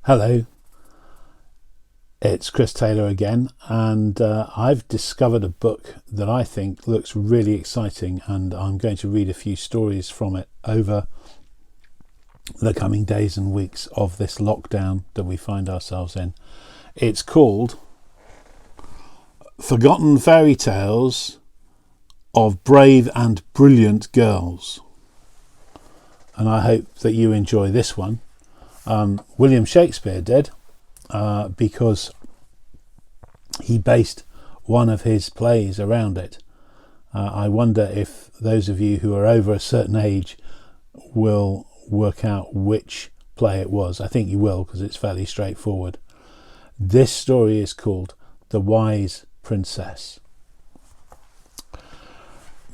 Hello, it's Chris Taylor again, and I've discovered a book that I think looks really exciting, and I'm going to read a few stories from it over the coming days and weeks of this lockdown that we find ourselves in. It's called Forgotten Fairy Tales of Brave and Brilliant Girls, and I hope that you enjoy this one. William Shakespeare did, because he based one of his plays around it. I wonder if those of you who are over a certain age will work out which play it was. I think you will, because it's fairly straightforward. This story is called The Wise Princess.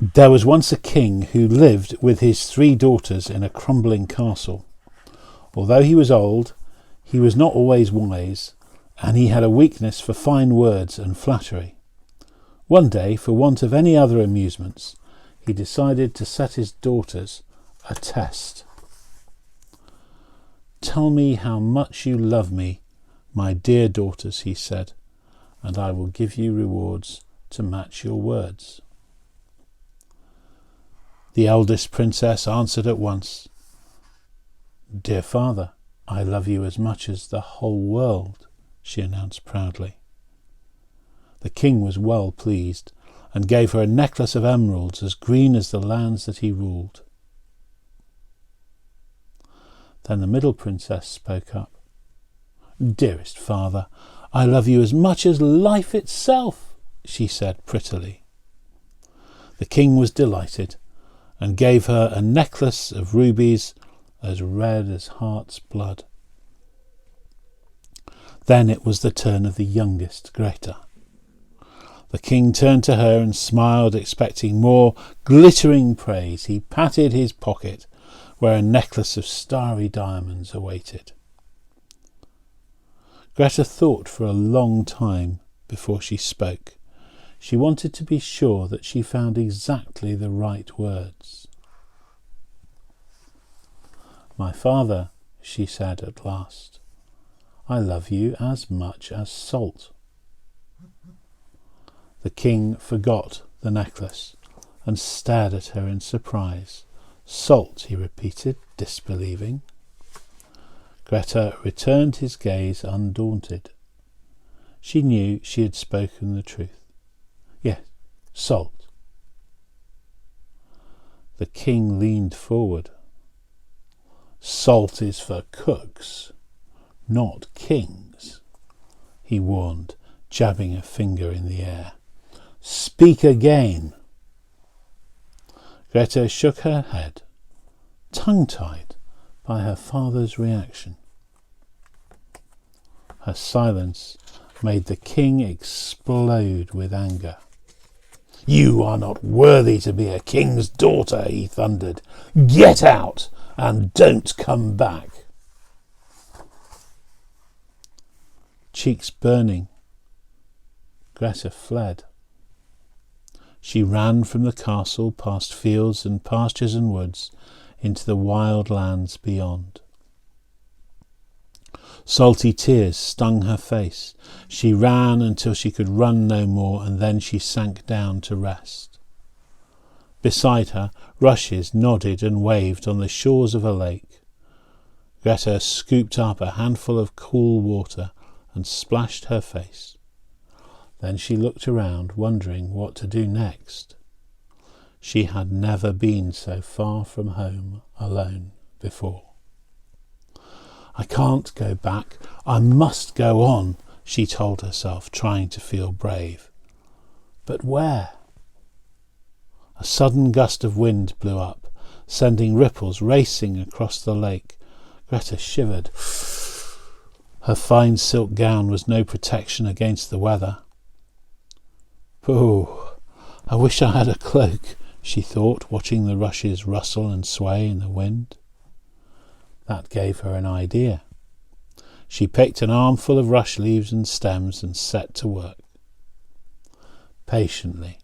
There was once a king who lived with his 3 daughters in a crumbling castle. Although he was old, he was not always wise, and he had a weakness for fine words and flattery. One day, for want of any other amusements, he decided to set his daughters a test. "Tell me how much you love me, my dear daughters," he said, "and I will give you rewards to match your words." The eldest princess answered at once, "Dear father, I love you as much as the whole world," she announced proudly. The king was well pleased and gave her a necklace of emeralds as green as the lands that he ruled. Then the middle princess spoke up. "Dearest father, I love you as much as life itself," she said prettily. The king was delighted and gave her a necklace of rubies as red as heart's blood. Then it was the turn of the youngest, Greta. The king turned to her and smiled, expecting more glittering praise. He patted his pocket, where a necklace of starry diamonds awaited. Greta thought for a long time before she spoke. She wanted to be sure that she found exactly the right words. "My father," she said at last, "I love you as much as salt." The king forgot the necklace and stared at her in surprise. "Salt," he repeated, disbelieving. Greta returned his gaze undaunted. She knew she had spoken the truth. "Yes, salt." The king leaned forward. "Salt is for cooks, not kings," he warned, jabbing a finger in the air. "Speak again." Greta shook her head, tongue-tied by her father's reaction. Her silence made the king explode with anger. "You are not worthy to be a king's daughter," he thundered. "Get out and don't come back." Cheeks burning, Greta fled. She ran from the castle past fields and pastures and woods into the wild lands beyond. Salty tears stung her face. She ran until she could run no more, and then she sank down to rest. Beside her, rushes nodded and waved on the shores of a lake. Greta scooped up a handful of cool water and splashed her face. Then she looked around, wondering what to do next. She had never been so far from home alone before. "I can't go back. I must go on," she told herself, trying to feel brave. But where? A sudden gust of wind blew up, sending ripples racing across the lake. Greta shivered. Her fine silk gown was no protection against the weather. "Pooh, I wish I had a cloak," she thought, watching the rushes rustle and sway in the wind. That gave her an idea. She picked an armful of rush leaves and stems and set to work. Patiently,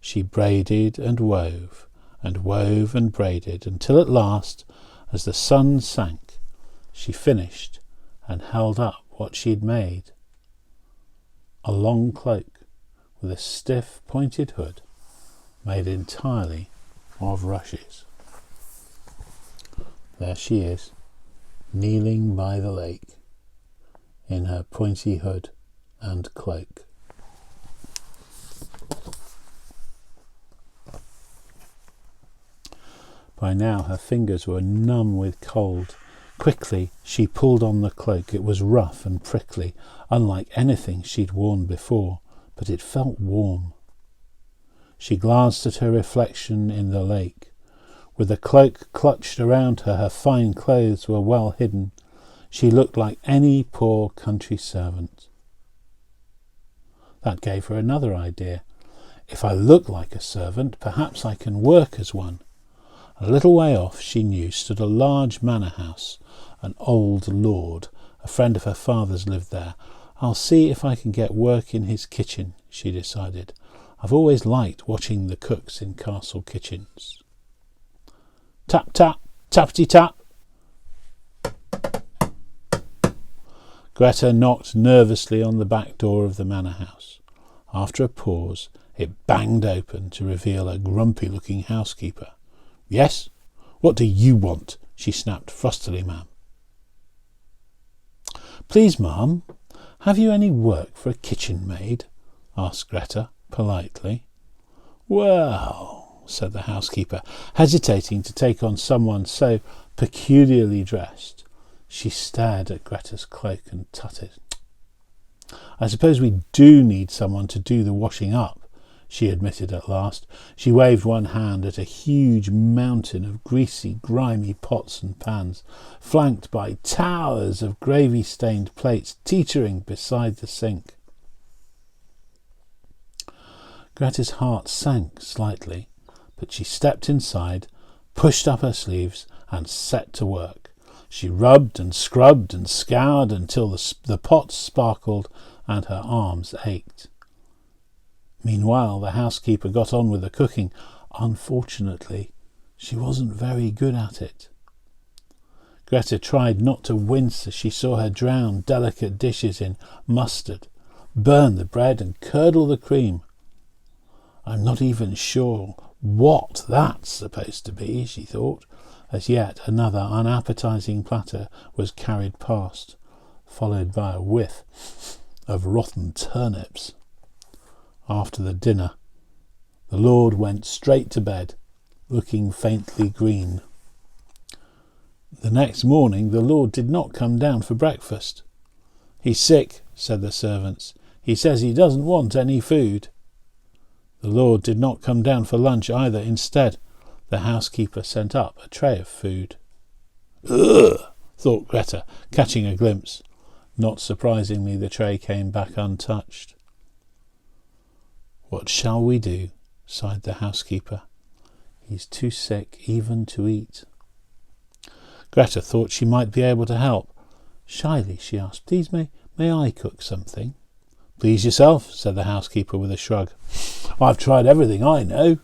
she braided and wove and braided until at last, as the sun sank, she finished and held up what she'd made. A long cloak with a stiff pointed hood made entirely of rushes. There she is, kneeling by the lake in her pointy hood and cloak. By now her fingers were numb with cold. Quickly she pulled on the cloak. It was rough and prickly, unlike anything she'd worn before, but it felt warm. She glanced at her reflection in the lake. With the cloak clutched around her, her fine clothes were well hidden. She looked like any poor country servant. That gave her another idea. If I look like a servant, perhaps I can work as one. A little way off, she knew, stood a large manor house. An old lord, a friend of her father's, lived there. I'll see if I can get work in his kitchen, she decided. I've always liked watching the cooks in castle kitchens. Tap, tap, tappity tap. Greta knocked nervously on the back door of the manor house. After a pause, it banged open to reveal a grumpy-looking housekeeper. Yes? What do you want? She snapped frostily, ma'am. Please, ma'am, have you any work for a kitchen maid? Asked Greta politely. Well, said the housekeeper, hesitating to take on someone so peculiarly dressed. She stared at Greta's cloak and tutted. I suppose we do need someone to do the washing up, she admitted at last. She waved one hand at a huge mountain of greasy, grimy pots and pans, flanked by towers of gravy-stained plates teetering beside the sink. Greta's heart sank slightly, but she stepped inside, pushed up her sleeves, and set to work. She rubbed and scrubbed and scoured until the pots sparkled and her arms ached. Meanwhile, the housekeeper got on with the cooking. Unfortunately, she wasn't very good at it. Greta tried not to wince as she saw her drown delicate dishes in mustard, burn the bread and curdle the cream. I'm not even sure what that's supposed to be, she thought, as yet another unappetizing platter was carried past, followed by a whiff of rotten turnips. After the dinner, the Lord went straight to bed, looking faintly green. The next morning the Lord did not come down for breakfast. He's sick, said the servants. He says he doesn't want any food. The Lord did not come down for lunch either. Instead, the housekeeper sent up a tray of food. Ugh, thought Greta, catching a glimpse. Not surprisingly, the tray came back untouched. What shall we do? Sighed the housekeeper. He's too sick even to eat. Greta thought she might be able to help. Shyly she asked, Please, may I cook something? Please yourself, said the housekeeper with a shrug. I've tried everything I know.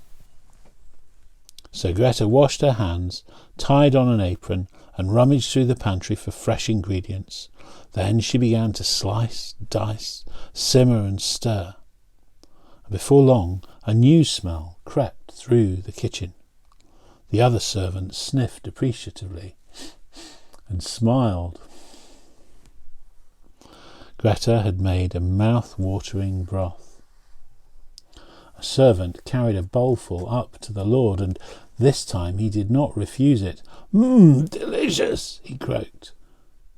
So Greta washed her hands, tied on an apron, and rummaged through the pantry for fresh ingredients. Then she began to slice, dice, simmer and stir. Before long, a new smell crept through the kitchen. The other servants sniffed appreciatively and smiled. Greta had made a mouth-watering broth. A servant carried a bowlful up to the Lord, and this time he did not refuse it. Delicious, he croaked.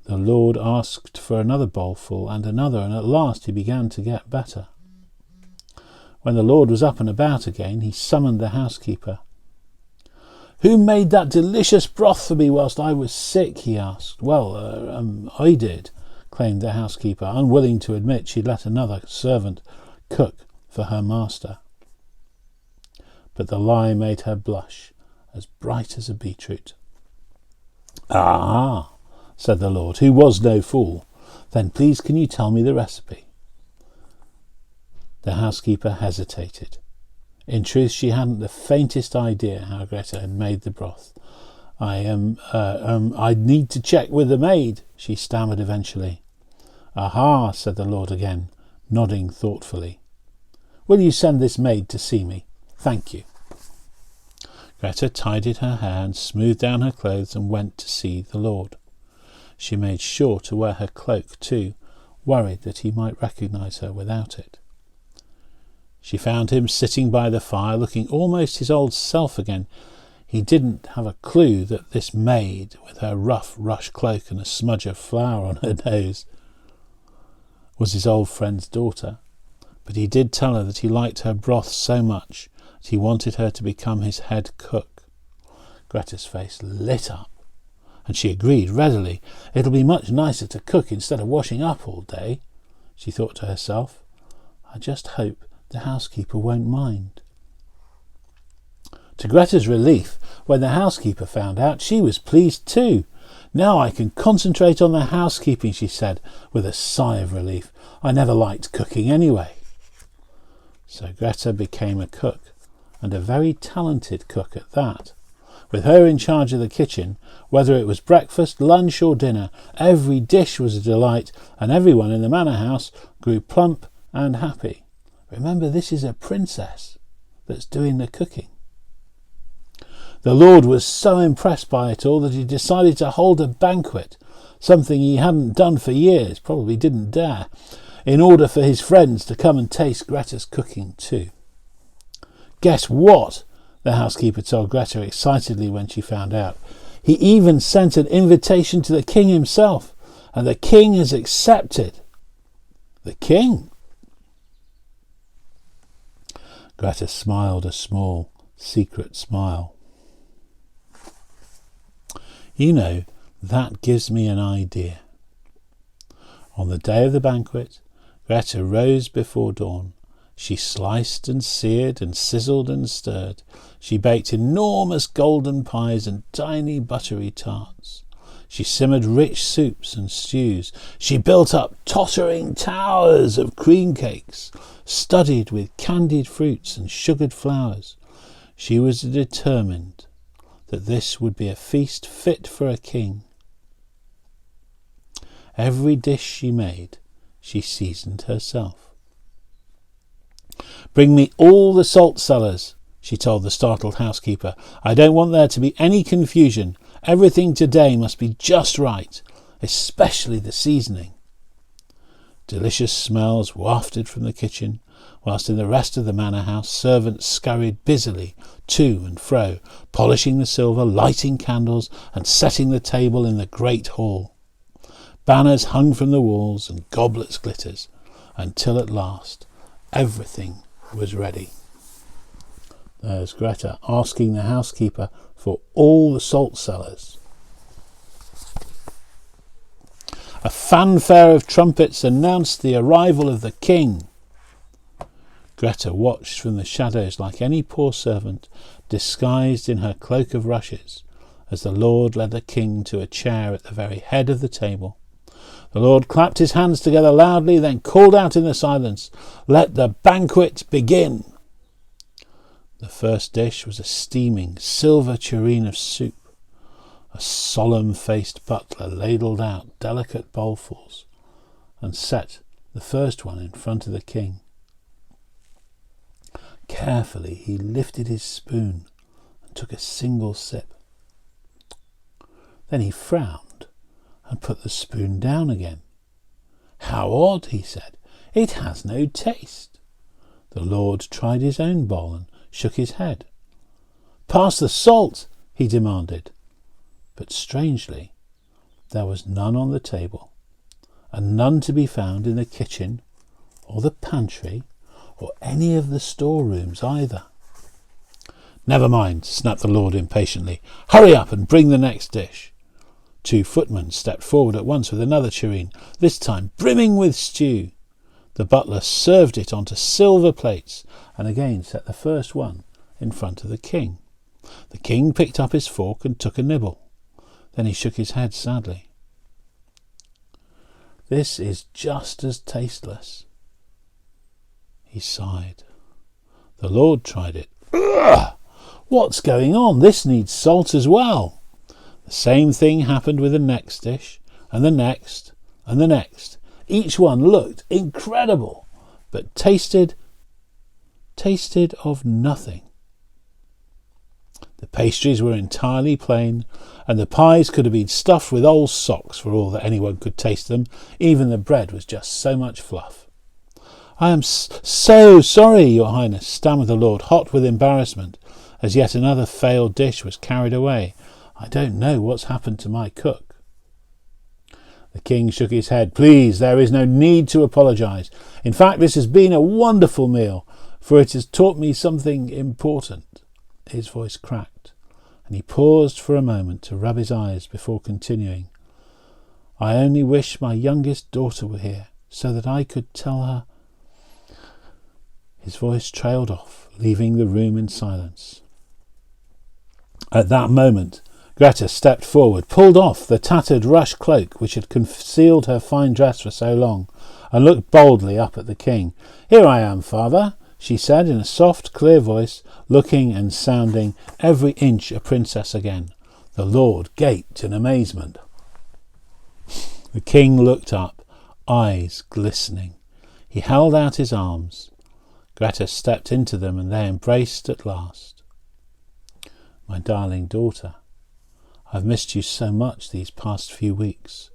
The Lord asked for another bowlful and another, and at last he began to get better. When the Lord was up and about again, he summoned the housekeeper. Who made that delicious broth for me whilst I was sick? He asked. Well, I did, claimed the housekeeper, unwilling to admit she'd let another servant cook for her master. But the lie made her blush, as bright as a beetroot. Ah, said the Lord, who was no fool. Then please can you tell me the recipe? The housekeeper hesitated. In truth, she hadn't the faintest idea how Greta had made the broth. I'd need to check with the maid, she stammered eventually. "Aha," said the Lord again, nodding thoughtfully. "Will you send this maid to see me? Thank you." Greta tidied her hair and smoothed down her clothes and went to see the Lord. She made sure to wear her cloak too, worried that he might recognise her without it. She found him sitting by the fire, looking almost his old self again. He didn't have a clue that this maid, with her rough rush cloak and a smudge of flour on her nose, was his old friend's daughter, but he did tell her that he liked her broth so much that he wanted her to become his head cook. Greta's face lit up, and she agreed readily. "It'll be much nicer to cook instead of washing up all day," she thought to herself. "I just hope the housekeeper won't mind." To Greta's relief, when the housekeeper found out, she was pleased too. "Now I can concentrate on the housekeeping," she said with a sigh of relief. "I never liked cooking anyway." So Greta became a cook, and a very talented cook at that. With her in charge of the kitchen, whether it was breakfast, lunch or dinner, every dish was a delight, and everyone in the manor house grew plump and happy. Remember, this is a princess that's doing the cooking. The Lord was so impressed by it all that he decided to hold a banquet, something he hadn't done for years, probably didn't dare, in order for his friends to come and taste Greta's cooking too. "Guess what?" the housekeeper told Greta excitedly when she found out. "He even sent an invitation to the king himself, and the king has accepted." "The king?" Greta smiled a small, secret smile. "You know, that gives me an idea." On the day of the banquet, Greta rose before dawn. She sliced and seared and sizzled and stirred. She baked enormous golden pies and tiny buttery tarts. She simmered rich soups and stews. She built up tottering towers of cream cakes, studded with candied fruits and sugared flowers. She was determined that this would be a feast fit for a king. Every dish she made, she seasoned herself. "Bring me all the salt cellars," she told the startled housekeeper. "I don't want there to be any confusion. Everything today must be just right, especially the seasoning." Delicious smells wafted from the kitchen, whilst in the rest of the manor house servants scurried busily to and fro, polishing the silver, lighting candles, and setting the table in the great hall. Banners hung from the walls and goblets glittered, until at last everything was ready. There's Greta asking the housekeeper for all the salt cellars. A fanfare of trumpets announced the arrival of the king. Greta watched from the shadows like any poor servant, disguised in her cloak of rushes, as the Lord led the king to a chair at the very head of the table. The Lord clapped his hands together loudly, then called out in the silence, "Let the banquet begin!" The first dish was a steaming silver tureen of soup. A solemn-faced butler ladled out delicate bowlfuls and set the first one in front of the king. Carefully he lifted his spoon and took a single sip. Then he frowned and put the spoon down again. "How odd," he said. "It has no taste." The Lord tried his own bowl and shook his head. "Pass the salt," he demanded. But strangely, there was none on the table, and none to be found in the kitchen or the pantry or any of the storerooms either. "Never mind," snapped the Lord impatiently. "Hurry up and bring the next dish." 2 footmen stepped forward at once with another tureen, this time brimming with stew. The butler served it onto silver plates and again set the first one in front of the king. The king picked up his fork and took a nibble. Then he shook his head sadly. "This is just as tasteless." He sighed. The Lord tried it. "Ugh! What's going on? This needs salt as well." The same thing happened with the next dish, and the next, and the next. Each one looked incredible, but tasted of nothing. The pastries were entirely plain, and the pies could have been stuffed with old socks for all that anyone could taste them. Even the bread was just so much fluff. "I am so sorry, Your Highness," stammered the Lord, hot with embarrassment, as yet another failed dish was carried away. "I don't know what's happened to my cook." The King shook his head. "Please, there is no need to apologise. In fact, this has been a wonderful meal, for it has taught me something important." His voice cracked, and he paused for a moment to rub his eyes before continuing. "I only wish my youngest daughter were here, so that I could tell her—" His voice trailed off, leaving the room in silence. At that moment, Greta stepped forward, pulled off the tattered rush cloak which had concealed her fine dress for so long, and looked boldly up at the King. "Here I am, Father," she said in a soft, clear voice, looking and sounding every inch a princess again. The Lord gaped in amazement. The King looked up, eyes glistening. He held out his arms. Greta stepped into them, and they embraced at last. "My darling daughter, I've missed you so much these past few weeks.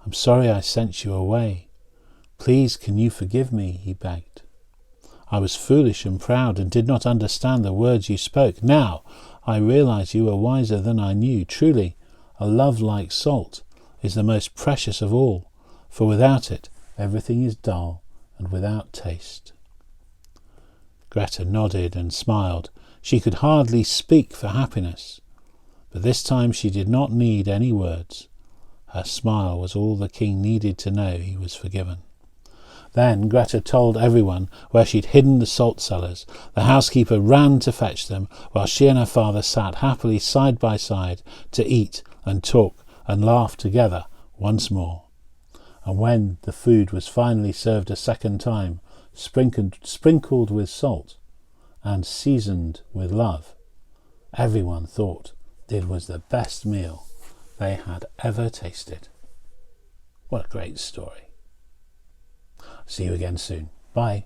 I'm sorry I sent you away. Please, can you forgive me?" he begged. "I was foolish and proud and did not understand the words you spoke. Now I realize you were wiser than I knew. Truly, a love like salt is the most precious of all, for without it everything is dull and without taste." Greta nodded and smiled. She could hardly speak for happiness, but this time she did not need any words. Her smile was all the King needed to know he was forgiven. Then Greta told everyone where she'd hidden the salt cellars. The housekeeper ran to fetch them, while she and her father sat happily side by side to eat and talk and laugh together once more. And when the food was finally served a second time, sprinkled with salt and seasoned with love, everyone thought it was the best meal they had ever tasted. What a great story. See you again soon. Bye.